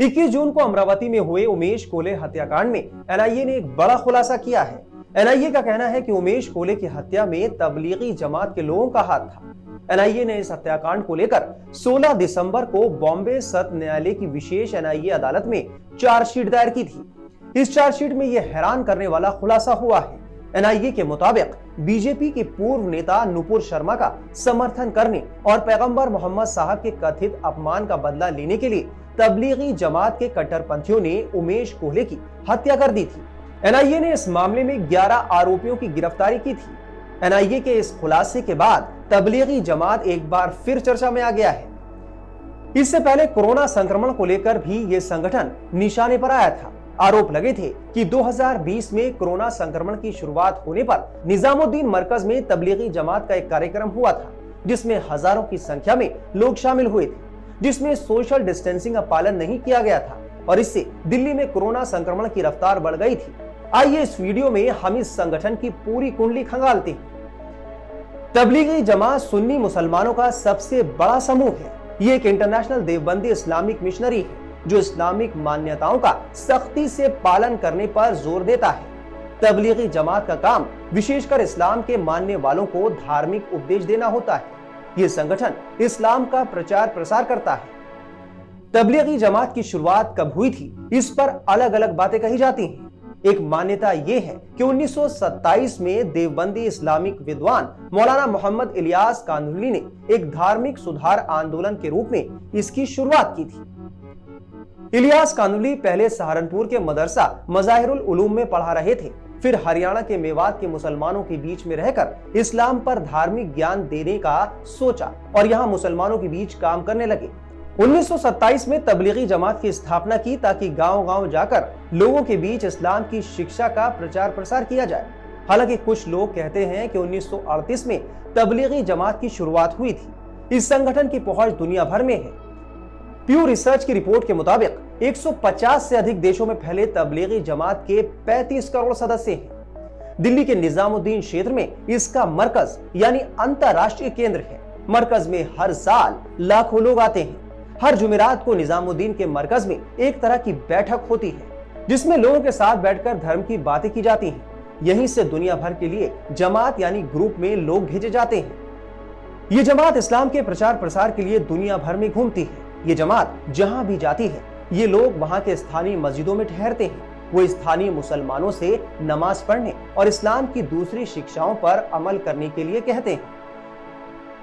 21 जून को अमरावती में हुए उमेश कोले हत्याकांड में एनआईए ने एक बड़ा खुलासा किया है। एनआईए का कहना है कि उमेश कोले की हत्या में तबलीगी जमात के लोगों का हाथ था। एनआईए ने इस हत्याकांड को लेकर 16 दिसंबर को बॉम्बे सत्र न्यायालय की विशेष एनआईए अदालत में चार्जशीट दायर की थी। इस चार्जशीट में यह हैरान करने वाला खुलासा हुआ है। एनआईए के मुताबिक बीजेपी के पूर्व नेता नुपुर शर्मा का समर्थन करने और पैगंबर मोहम्मद साहब के कथित अपमान का बदला लेने के लिए तबलीगी जमात के कट्टरपंथियों ने उमेश कोले की हत्या कर दी थी। एनआईए ने इस मामले में 11 आरोपियों की गिरफ्तारी की थी। एनआईए के इस खुलासे के बाद तबलीगी जमात एक बार फिर चर्चा में आ गया है। इससे पहले कोरोना संक्रमण को लेकर भी ये संगठन निशाने पर आया था। आरोप लगे थे कि 2020 में कोरोना संक्रमण की शुरुआत होने पर निजामुद्दीन मरकज में तबलीगी जमात का एक कार्यक्रम हुआ था, जिसमें हजारों की संख्या में लोग शामिल हुए थे, जिसमें सोशल डिस्टेंसिंग का पालन नहीं किया गया था और इससे दिल्ली में कोरोना संक्रमण की रफ्तार बढ़ गई थी। आइए इस वीडियो में हम इस संगठन की पूरी कुंडली खंगालते हैं। तबलीगी जमात सुन्नी मुसलमानों का सबसे बड़ा समूह है। ये एक इंटरनेशनल देवबंदी इस्लामिक मिशनरी है जो इस्लामिक मान्यताओं का सख्ती से पालन करने पर जोर देता है। तबलीगी जमात का काम विशेषकर इस्लाम के मानने वालों को धार्मिक उपदेश देना होता है। ये संगठन इस्लाम का प्रचार प्रसार करता है। तबलीगी जमात की शुरुआत कब हुई थी, इस पर अलग अलग बातें कही जाती हैं। एक मान्यता यह है कि 1927 में देवबंदी इस्लामिक विद्वान मौलाना मोहम्मद इलियास कांदुली ने एक धार्मिक सुधार आंदोलन के रूप में इसकी शुरुआत की थी। इलियास कांदुली पहले सहारनपुर के मदरसा मज़ाहिरुल उलूम में पढ़ा रहे थे, फिर हरियाणा के मेवात के मुसलमानों के बीच में रहकर इस्लाम पर धार्मिक ज्ञान देने का सोचा और यहाँ मुसलमानों के बीच काम करने लगे। 1927 में तबलीगी जमात की स्थापना की ताकि गांव-गांव जाकर लोगों के बीच इस्लाम की शिक्षा का प्रचार प्रसार किया जाए। हालांकि कुछ लोग कहते हैं कि 1938 में तबलीगी जमात की शुरुआत हुई थी। इस संगठन की पहुंच दुनिया भर में है। प्यू रिसर्च की रिपोर्ट के मुताबिक 150 से अधिक देशों में फैले तबलीगी जमात के 35 करोड़ सदस्य हैं। दिल्ली के निजामुद्दीन क्षेत्र में इसका मरकज यानी अंतरराष्ट्रीय केंद्र है। मरकज में हर साल लाखों लोग आते हैं। हर जुमेरात को निजामुद्दीन के मरकज में एक तरह की बैठक होती है, जिसमें लोगों के साथ बैठकर धर्म की बातें की जाती हैं। यहीं से दुनिया भर के लिए जमात यानी ग्रुप में लोग भेजे जाते हैं। ये जमात इस्लाम के प्रचार प्रसार के लिए दुनिया भर में घूमती है। ये जमात जहां भी जाती है, ये लोग वहां के स्थानीय मस्जिदों में ठहरते हैं। वो स्थानीय मुसलमानों से नमाज पढ़ने और इस्लाम की दूसरी शिक्षाओं पर अमल करने के लिए कहते हैं।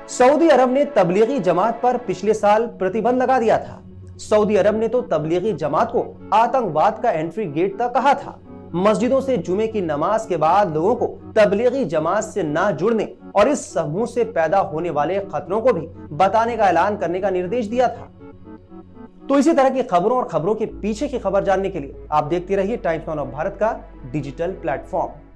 सऊदी अरब ने तबलीगी जमात पर पिछले साल प्रतिबंध लगा दिया था। सऊदी अरब ने तो तबलीगी जमात को आतंकवाद का एंट्री गेट तक कहा था। मस्जिदों से जुमे की नमाज के बाद लोगों को तबलीगी जमात से ना जुड़ने और इस समूह से पैदा होने वाले खतरों को भी बताने का ऐलान करने का निर्देश दिया था। तो इसी तरह की खबरों और खबरों के पीछे की खबर जानने के लिए आप देखते रहिए टाइम्स नाउ ऑफ भारत का डिजिटल प्लेटफॉर्म।